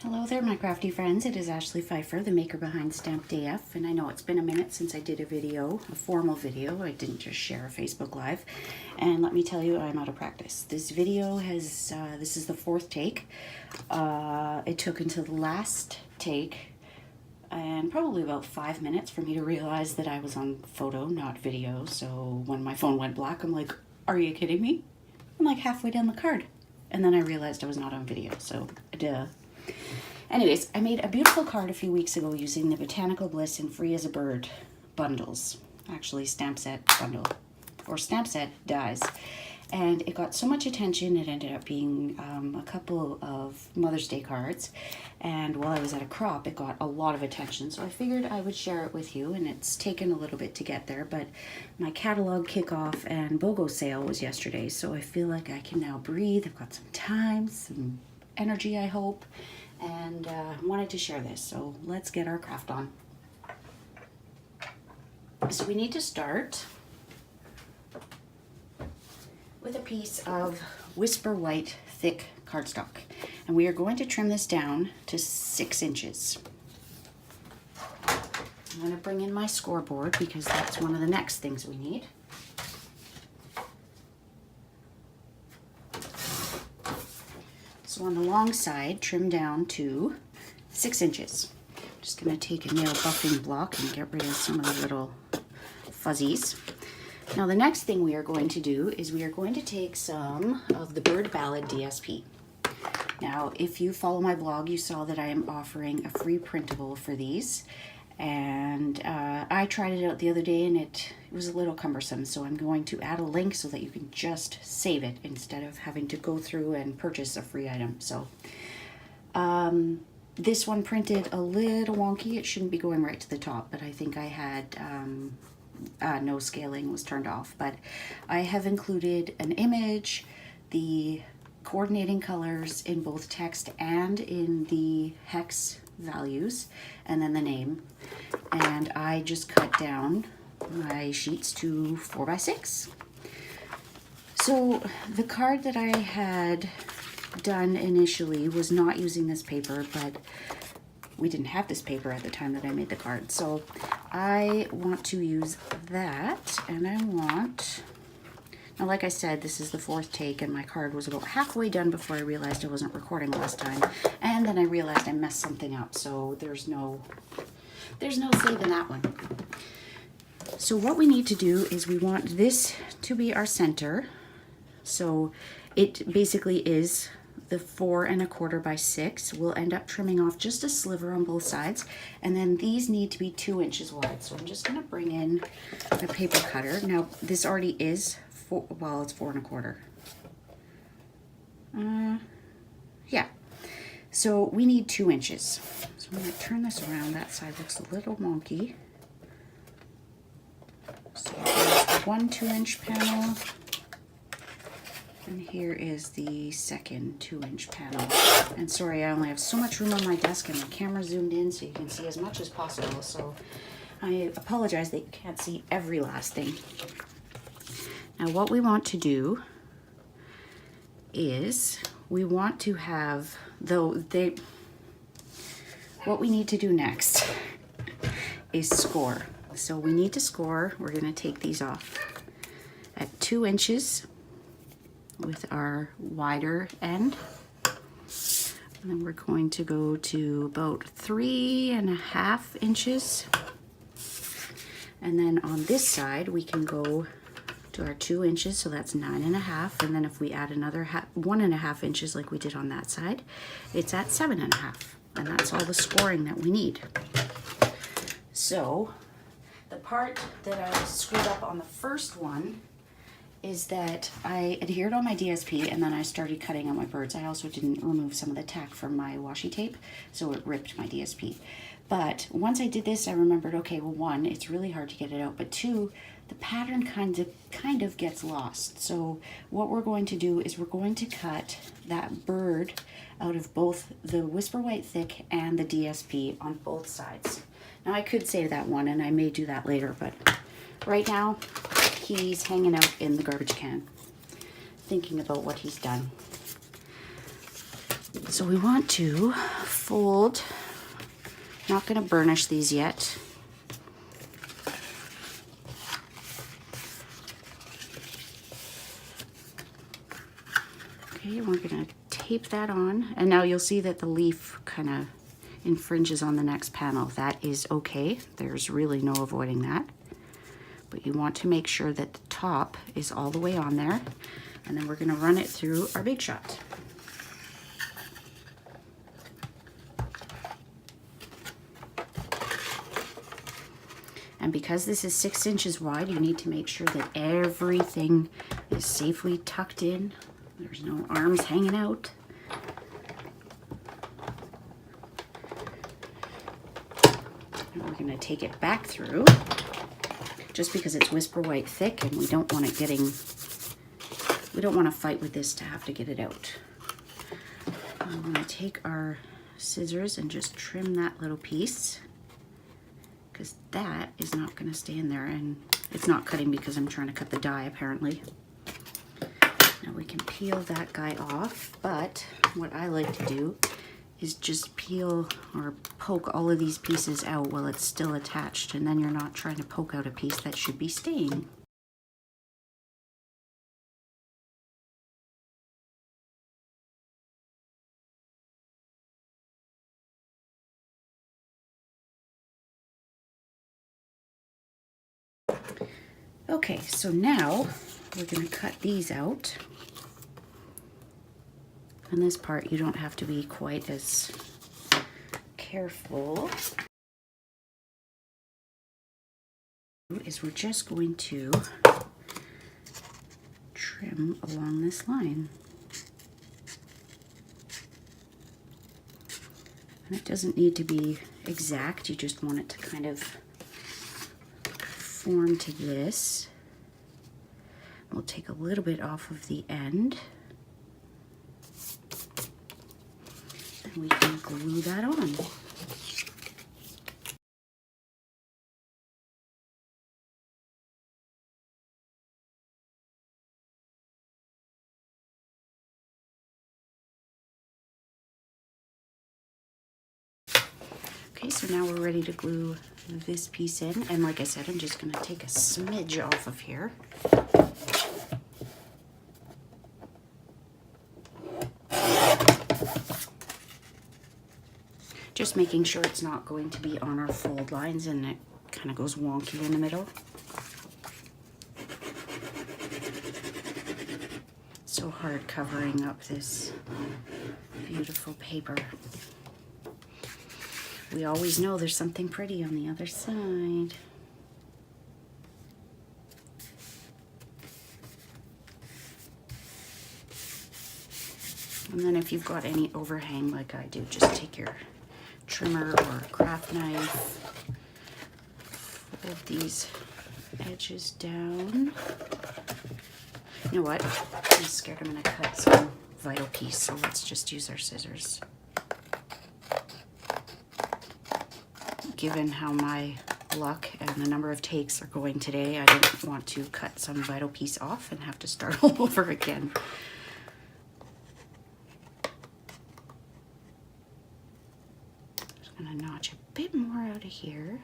Hello there, my crafty friends. It is Ashley Pfeiffer, the maker behind Stamped AF, and I know it's been a minute since I did a video, a formal video. I didn't just share a Facebook Live, and let me tell you, I'm out of practice. This video has, this is the fourth take. It took until the last take, and probably about 5 minutes for me to realize that I was on photo, not video. So when my phone went black, I'm like, are you kidding me? I'm like halfway down the card. And then I realized I was not on video, so duh. Anyways, I made a beautiful card a few weeks ago using the Botanical Bliss and Free as a Bird bundles. Actually, stamp set bundle, or stamp set dies. And it got so much attention, it ended up being a couple of Mother's Day cards. And while I was at a crop, it got a lot of attention. So I figured I would share it with you, and it's taken a little bit to get there. But my catalog kickoff and BOGO sale was yesterday, so I feel like I can now breathe. I've got some time, some energy, I hope, and wanted to share this. So let's get our craft on. So we need to start with a piece of Whisper White thick cardstock, and we are going to trim this down to 6 inches. I'm going to bring in my scoreboard because that's one of the next things we need. So on the long side, trim down to 6 inches. I'm just going to take a nail buffing block and get rid of some of the little fuzzies. Now the next thing we are going to do is we are going to take some of the Bird Ballad DSP. Now if you follow my blog, you saw that I am offering a free printable for these. And I tried it out the other day and it was a little cumbersome, so I'm going to add a link so that you can just save it instead of having to go through and purchase a free item. So this one printed a little wonky. It shouldn't be going right to the top, but I think I had no scaling was turned off. But I have included an image, the coordinating colors in both text and in the hex values, and then the name. And I just cut down my sheets to 4x6. So the card that I had done initially was not using this paper, but we didn't have this paper at the time that I made the card. So I want to use that, and I want, now like I said, this is the fourth take and my card was about halfway done before I realized I wasn't recording last time. And then I realized I messed something up, so there's no saving that one. So what we need to do is we want this to be our center. So it basically is the 4 1/4 by 6. We'll end up trimming off just a sliver on both sides, and then these need to be 2 inches wide. So I'm just going to bring in a paper cutter. Now this already is it's 4 1/4. Yeah. So we need 2 inches. So I'm going to turn this around. That side looks a little wonky. So here's the one 2-inch panel. And here is the second 2-inch panel. And sorry, I only have so much room on my desk and my camera zoomed in so you can see as much as possible. So I apologize that you can't see every last thing. Now what we want to do is we want to have, what we need to do next is score. So we need to score, we're going to take these off at 2 inches with our wider end. And then we're going to go to about 3 1/2 inches. And then on this side, we can go to our 2 inches, so that's 9 1/2. And then if we add another 1 1/2 inches like we did on that side, it's at 7 1/2. And that's all the scoring that we need. So the part that I screwed up on the first one is that I adhered on my DSP and then I started cutting on my birds. I also didn't remove some of the tack from my washi tape, so it ripped my DSP. But once I did this, I remembered, okay, well, 1, it's really hard to get it out, but 2, the pattern kind of gets lost. So what we're going to do is we're going to cut that bird out of both the Whisper White Thick and the DSP on both sides. Now I could save that one, and I may do that later, but right now he's hanging out in the garbage can, thinking about what he's done. So we want to fold. Not going to burnish these yet. Okay, we're going to tape that on. And now you'll see that the leaf kind of infringes on the next panel. That is okay. There's really no avoiding that. But you want to make sure that the top is all the way on there. And then we're going to run it through our Big Shot. And because this is 6 inches wide, you need to make sure that everything is safely tucked in. There's no arms hanging out. And we're going to take it back through, just because it's Whisper White thick and we don't want it getting, we don't want to fight with this to have to get it out. I'm going to take our scissors and just trim that little piece, because that is not going to stay in there, and it's not cutting because I'm trying to cut the die apparently. Now we can peel that guy off, but what I like to do is just peel or poke all of these pieces out while it's still attached, and then you're not trying to poke out a piece that should be staying. Okay, so now we're going to cut these out. And this part you don't have to be quite as careful. Is we're just going to trim along this line. And it doesn't need to be exact, you just want it to kind of form to this. We'll take a little bit off of the end. And we can glue that on. Okay, so now we're ready to glue this piece in, and like I said, I'm just going to take a smidge off of here. Just making sure it's not going to be on our fold lines and it kind of goes wonky in the middle. So hard covering up this beautiful paper. We always know there's something pretty on the other side. And then if you've got any overhang like I do, just take your trimmer or a craft knife, fold these edges down. You know what? I'm scared I'm going to cut some vital piece, so let's just use our scissors. Given how my luck and the number of takes are going today, I don't want to cut some vital piece off and have to start all over again. Just gonna notch a bit more out of here.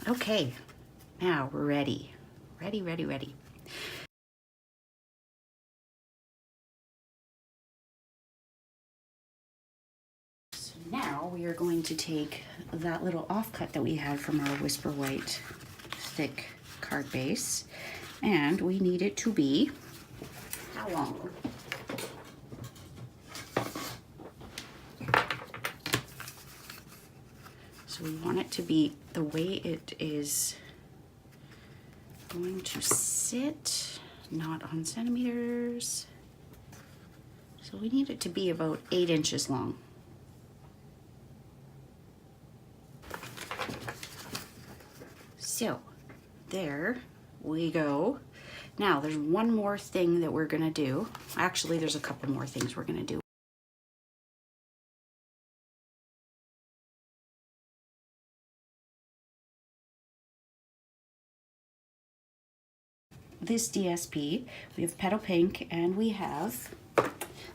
Okay, now we're ready. Ready. Now we are going to take that little offcut that we had from our Whisper White thick card base, and we need it to be, how long? So we want it to be the way it is going to sit, not on centimeters. So we need it to be about 8 inches long. So there we go. Now there's one more thing that we're gonna do. Actually, there's a couple more things we're gonna do. This DSP, we have Petal Pink and we have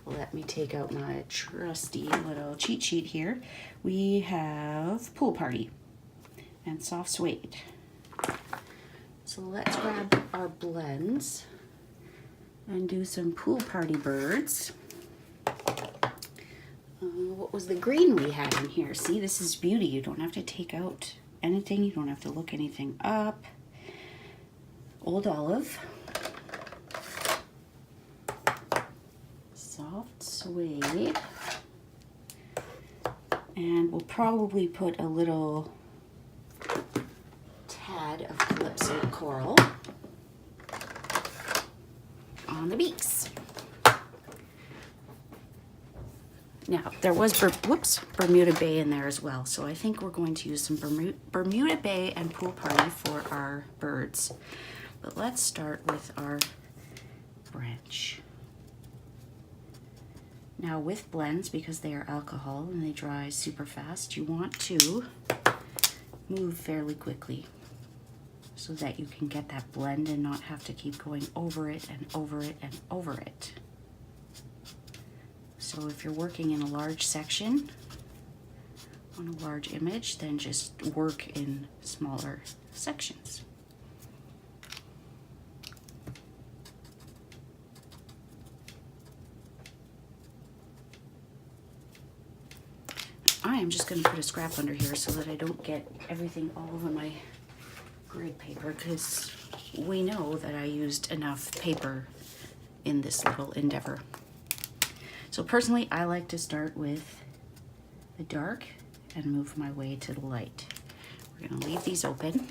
Let me take out my trusty little cheat sheet here. We have Pool Party and Soft Suede. So let's grab our blends and do some Pool Party birds. What was the green we had in here? See, this is beauty. You don't have to take out anything. You don't have to look anything up. Old Olive. Soft Suede. And we'll probably put a little tad of Calypso Coral on the beaks. Now, there was Bermuda Bay in there as well, so I think we're going to use some Bermuda Bay and Pool Party for our birds. But let's start with our branch. Now with blends, because they are alcohol and they dry super fast, you want to move fairly quickly so that you can get that blend and not have to keep going over it and over it and over it. So if you're working in a large section on a large image, then just work in smaller sections. I am just going to put a scrap under here so that I don't get everything all over my grid paper, because we know that I used enough paper in this little endeavor. So personally, I like to start with the dark and move my way to the light. We're going to leave these open.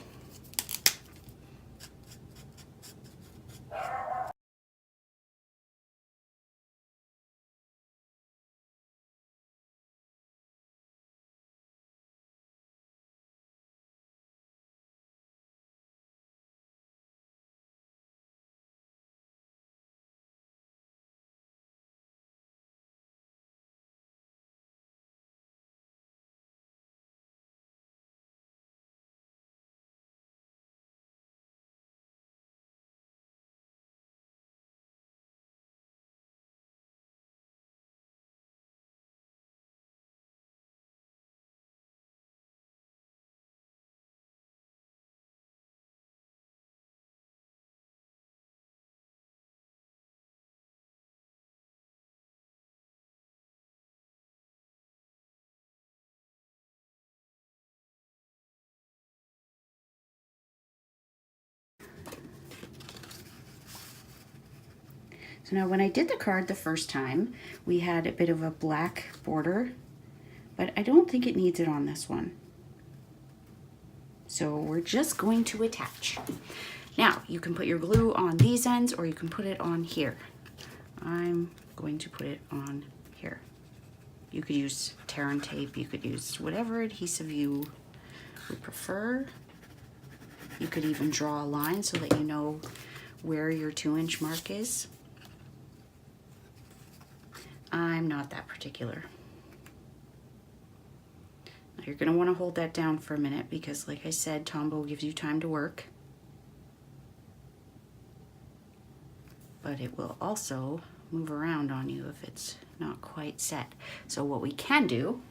So now when I did the card the first time, we had a bit of a black border, but I don't think it needs it on this one. So we're just going to attach. Now you can put your glue on these ends or you can put it on here. I'm going to put it on here. You could use tear and tape, you could use whatever adhesive you would prefer. You could even draw a line so that you know where your 2-inch mark is. I'm not that particular. Now you're going to want to hold that down for a minute because, like I said, Tombow gives you time to work. But it will also move around on you if it's not quite set. So what we can do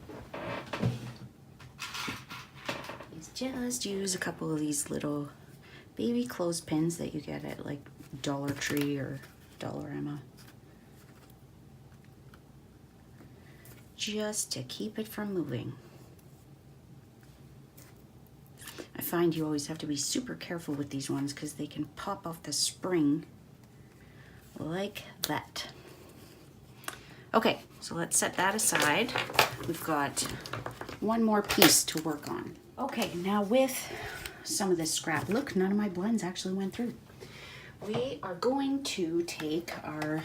is just use a couple of these little baby clothespins that you get at like Dollar Tree or Dollarama, just to keep it from moving. I find you always have to be super careful with these ones because they can pop off the spring like that. Okay, so let's set that aside. We've got one more piece to work on. Okay, now with some of this scrap, look, none of my blends actually went through. We are going to take our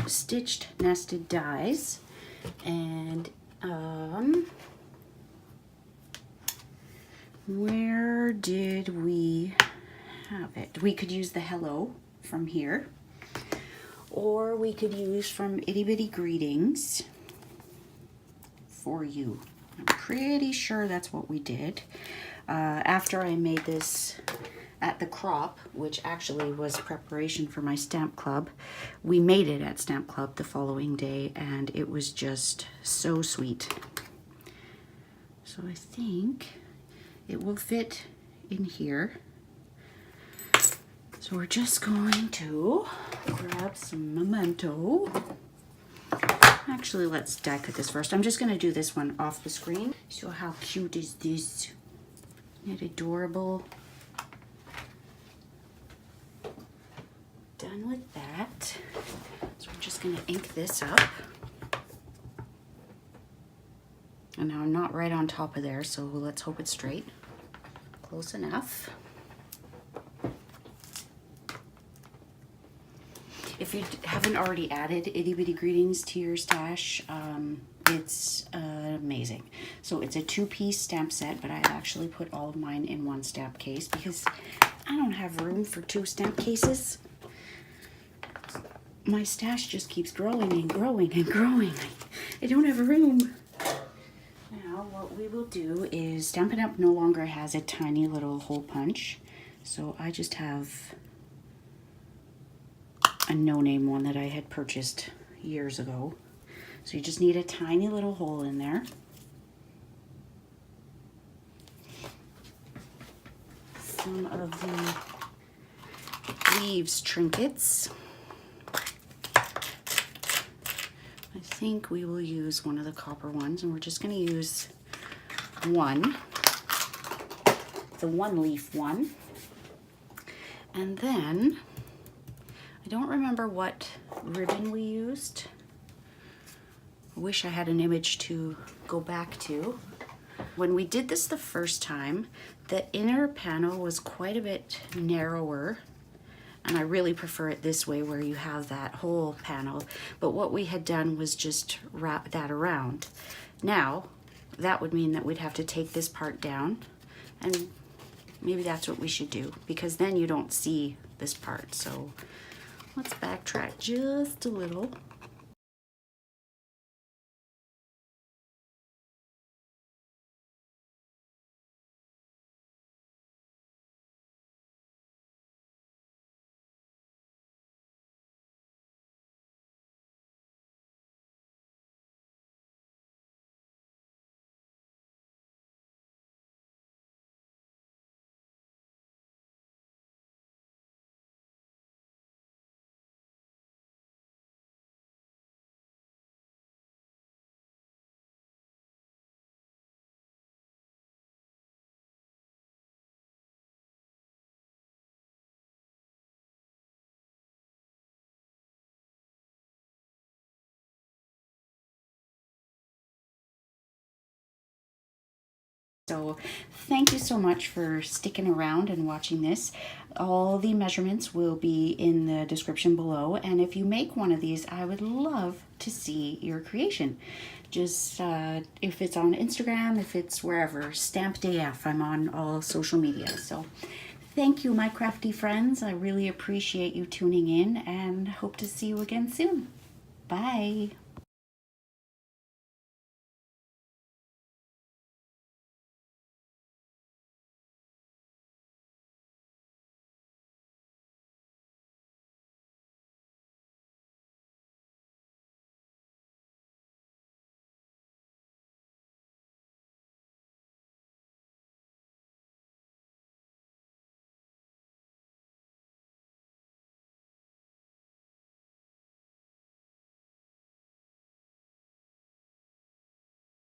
stitched nested dies and where did we have it? We could use the hello from here, or we could use from Itty Bitty Greetings for you. I'm pretty sure that's what we did. After I made this at the crop, which actually was preparation for my stamp club. We made it at stamp club the following day, and it was just so sweet. So I think it will fit in here. So we're just going to grab some memento. Actually, let's die cut this first. I'm just going to do this one off the screen. So how cute is this? Isn't it adorable? Done with that. So we're just going to ink this up. And now I'm not right on top of there, so let's hope it's straight. Close enough. If you haven't already added Itty Bitty Greetings to your stash, it's amazing. So it's a 2-piece stamp set, but I actually put all of mine in one stamp case because I don't have room for 2 stamp cases. My stash just keeps growing and growing and growing. I don't have room. Now what we will do is Stampin' Up! No longer has a tiny little hole punch. So I just have a no-name one that I had purchased years ago. So you just need a tiny little hole in there. Some of the leaves trinkets. I think we will use one of the copper ones, and we're just going to use one, the 1-leaf one. And then I don't remember what ribbon we used. I wish I had an image to go back to. When we did this the first time, the inner panel was quite a bit narrower, and I really prefer it this way where you have that whole panel. But what we had done was just wrap that around. Now, that would mean that we'd have to take this part down, and maybe that's what we should do, because then you don't see this part. So let's backtrack just a little. So thank you so much for sticking around and watching this. All the measurements will be in the description below, and if you make one of these, I would love to see your creation. Just if it's on Instagram, if it's wherever, Stamped AF. I'm on all social media. So thank you, my crafty friends. I really appreciate you tuning in, and hope to see you again soon. Bye.